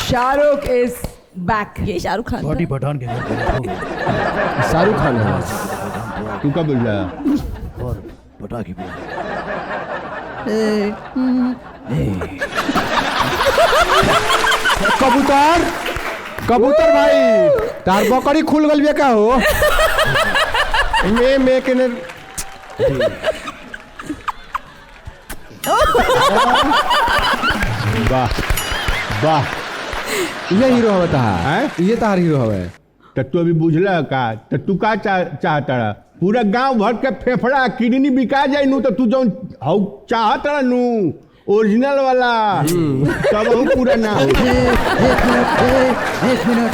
Shahrukh is bank. ये Shahrukh Khan body Pathan के शाहरुख खान है। तू क्या बोल रहा है? और पटा के कबूतर कबूतर भाई तार बकरी खुल गल बे का हो मैं के ने वाह वाह ये हीरो होता है ये तार हीरो हवे। तो तू अभी बुझला का तो तू का चाहता रहा? पूरा गांव भर के फेफड़ा किडनी बिका जाए नू तो तू जो चाहता रहा नू ओरिजिनल वाला तब हम पूरा ना हो। एक मिनट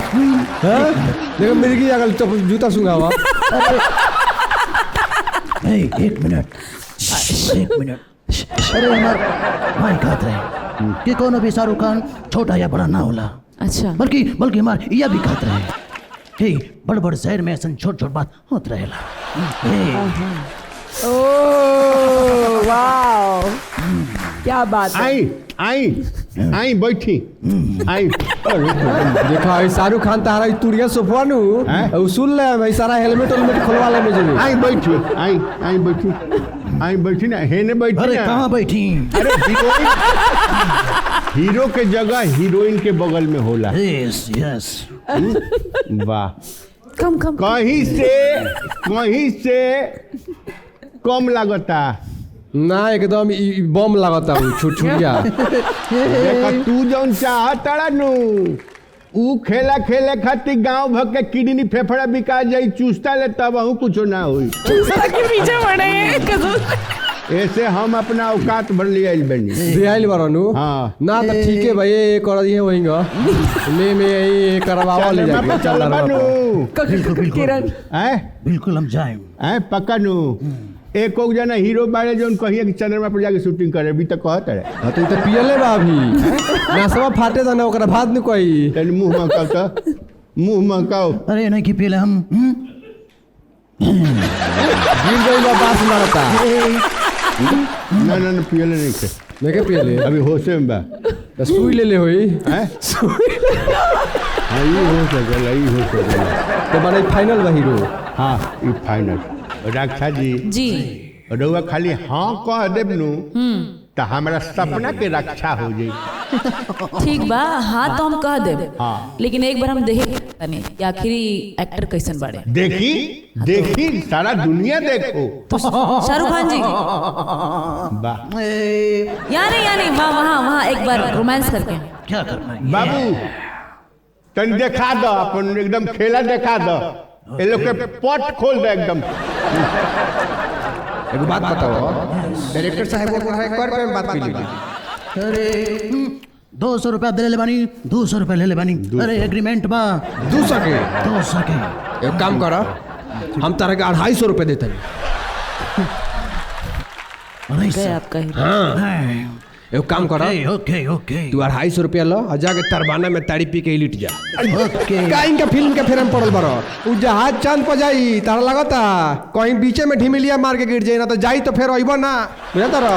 देखो मिर्गी अगल जूता सुंगावा। एक मिनट अरे हमारे भाई कहते रहे कि कोनो भी शाहरुख खान छोटा या बड़ा ना होला। अच्छा बल्कि हमारे यह भी कहते रहे कि बड़ बड़ शहर में ऐसा छोट छोट बात होत रहेला। ओह वाह क्या बात है। आई बैठी आई। देखा शाहरुख खान तारा तुरिया सोफा नु सुन ले भाई सारा हेलमेट खोलवा ले मुझे। आई बैठी आई बैठी ना हेने बैठी। अरे कहाँ बैठी? अरे हीरो के जगह हीरोइन के बगल में होला। यस यस वाह कम कहीं से कम लागता ना एकदम बम लागता छुटछुटिया। देखा तू जौन चाहता नु ऊ खेले खातिर गांव भर के किडनी फेफड़ा बिका जाई चूसता ले तब हूँ कुछ ना हुई। के पीछे पड़े ऐसे हम अपना औकात भर लिया बनी दियाइल बरनु। हाँ ना तो ठीक है भाई ये कर दिए वहींगा मैं ये करवावा ले जाके चल रहा किरण बिल्कुल हम जाएं पक्का नु। एक और जना हीरो बारे जो कहिए कि चंद्रमा पर जाके शूटिंग करे अभी तक कहता है। हां तो पियले बा अभी नसवा फाटे था ना ओकरा भात न कोई तनी मुंह महकाओ। अरे नहीं कि पीले हम गिर गई बा बास मारता। ना पियले नहीं थे मैं के पियले अभी होशे में बा। सुई ले होई हैं सुई हां ये हो सकेला तो बड़ा फाइनल बा हीरो। हां ये फाइनल रक्षा जी रउआ खाली हाँ कह देब नु तो हमारा सपना के रक्षा हो जाई। ठीक बा हाँ तो हम कह देब। हाँ लेकिन एक बार हम देखे आखिरी एक्टर कैसन बाड़े। देखी सारा दुनिया देखो तो शाहरुख खान जी यानी वहाँ एक बार रोमांस करके क्या करना है बाबू तन देखा दो अपन एकदम खेला देखा दो ये लोग के पट खोल दे एकदम। एक बात बताओ डायरेक्टर साहब को एक बार में बात कर लीजिए। अरे 200 रुपया दे ले बानी 200 रुपया ले ले बानी। अरे एग्रीमेंट बा 200 के एक काम करो हम तारा के 250 रुपए देते हैं। आपका एक काम करो ओके तू 250 रुपया लो और जाके तरबाना में ताड़ी पी के लिट जा। ओके का इनका फिल्म के फेरम पड़ल बरो उ जहाज चांद पर जाई तारा लगता कहीं बीचे में ढिमिलिया मार के गिर जाई ना तो जाई तो फिर अइबो ना बुझा तारा।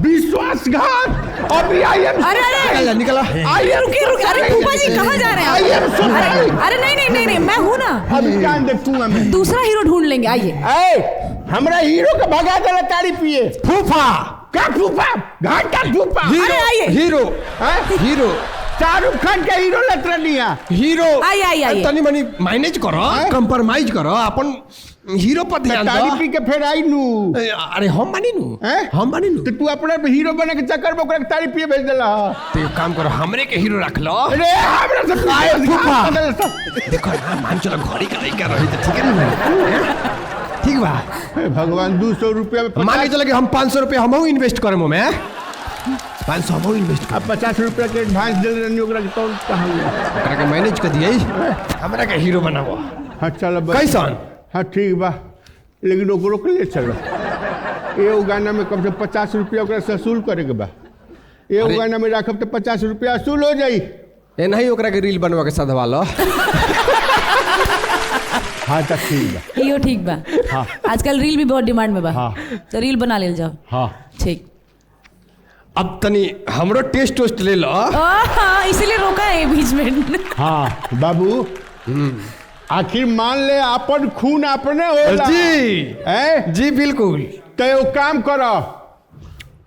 विश्वासघात अभी आई एम निकला रुकिए अरे फूफा जी कहाँ जा रहे हैं? अरे नहीं मैं हूँ ना। अभी जान दे तू हमें दूसरा हीरो ढूंढ लेंगे आइए। हमरा हीरो का भगा दे ताड़ी पिए फूफा का फूफा घंटा फूफा हीरो शाहरुख खान का हीरो लतरनिया हीरो आइए तनी मनी मैनेज करो कंप्रोमाइज करो अपन हीरो पर ध्यान दो। ताड़ी पी के फिर आई नू अरे हम मानी नू तो तू अपने हीरो बने के चक्कर में ओकरा ताड़ी पिए भेज देला। तो एक काम करो हमरे के हीरो रख लो। अरे हमरा से फूफा देखो ना मान चलो घड़ी का लइका रही तो ठीक है ना ठीक बा। भगवान 200 रुपया मान के चलो कि हम 500 रुपया हम इन्वेस्ट करें में 500 हम इन्वेस्ट अब 50 रुपया के एडवांस दे रहनी ओकरा के तो कहां ओकरा के मैनेज कर दिए हमरा के हीरो बनाओ। हां चलो कैसन हाँ ठीक बा लेकिन ओकरो के ले चलो ये गाना में कम से 50 रुपया ओकरा से वसूल करे के बा। ये गाना में रखब तो 50 रुपया वसूल हो जाई। ए नहीं ओकरा के रील बनवा के सधवा लो। हाँ तो ठीक बा। इहो ठीक बा। हाँ। आजकल रील भी बहुत डिमांड में बा। हाँ। तो रील बना लेल जाओ। हाँ ठीक। अब तनी हमरो टेस्ट वेस्ट ले लो। हाँ, इसीलिए रोका है बीच में। हाँ बाबू, आखिर मान ले अपन खून अपने होला जी जी बिल्कुल। तो एगो काम करो,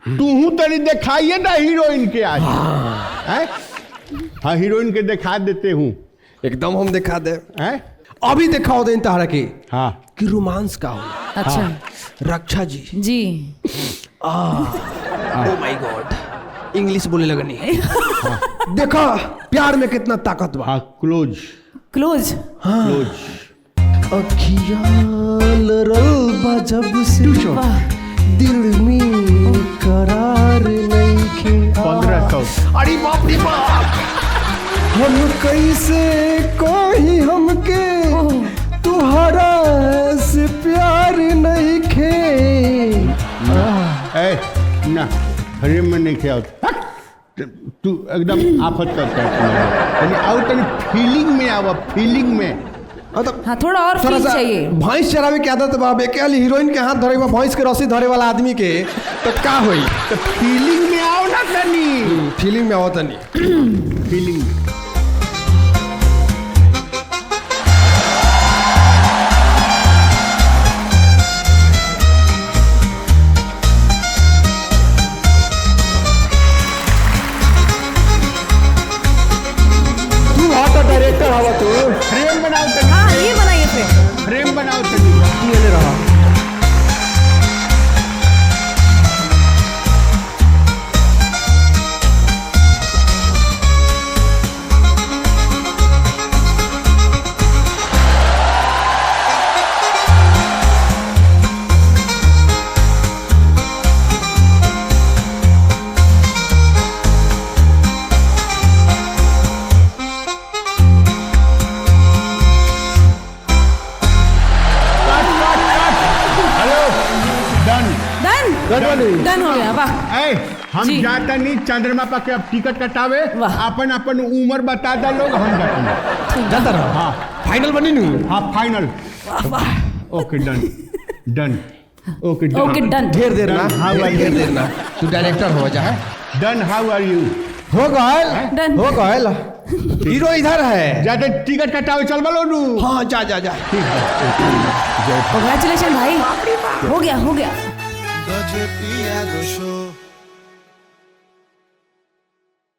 तू तनी दिखाइए ना हीरोइन के आज। हैं? हाँ हीरोइन के दिखा देते हूँ। एकदम हम दिखा दे। हैं? अभी दिखाओ दे तारा के हाँ कि रोमांस का हो। अच्छा। रक्षा जी। जी। ओ माय गॉड, इंग्लिश बोले लगनी। देखो प्यार में कितना ताकत बा। हाँ क्लोज क्लोज। क्लोज। अखियाँ लरल बा जब से वाह। दिल में करार नहीं खे। 1500। अरे बाप रे बाप, हम कैसे कोई हमके तुहरा से प्यार नहीं खे। ए ना हरे में नहीं खेल, तू एकदम आफत करता है। आओ तनी फीलिंग में आवा, फीलिंग में। हाँ, थोड़ा और फील चाहिए। भैंस चरावे की आदत बा, अकेले हीरोइन के हाथ धरे बा, भैंस के रस्सी धरे वाला आदमी के तो का होई। तो फीलिंग में आओ ना तनी। फीलिंग में आओ तनी। फीलिंग में। डायरेक्टर हवा तू। फ्रेम बनाओ तनी। हाँ, ये बनाइए फिर। फ्रेम बनाओ तनी। ये ले रहा। डन हो गया। वाह। ए, हम जी। जाता नहीं चंद्रमा पर के अब टिकट कटावे। वाह। अपन अपन उम्र बता दा लोग, हम जाते। जाता रहा। हाँ फाइनल बनी नू। हाँ फाइनल। ओके डन डन। ओके डन। ओके डन। ढेर देर ना। हाउ आर ढेर यू? देर ना। तू डायरेक्टर हो जा। डन। हाउ आर यू? हो गयल। डन। हो गयल। हीरो इधर है। जाते टिकट कटावे चल बलो नू। हाँ जा जा जा। ठीक है। कांग्रेचुलेशन भाई, हो गया हो गया। Doce pia do show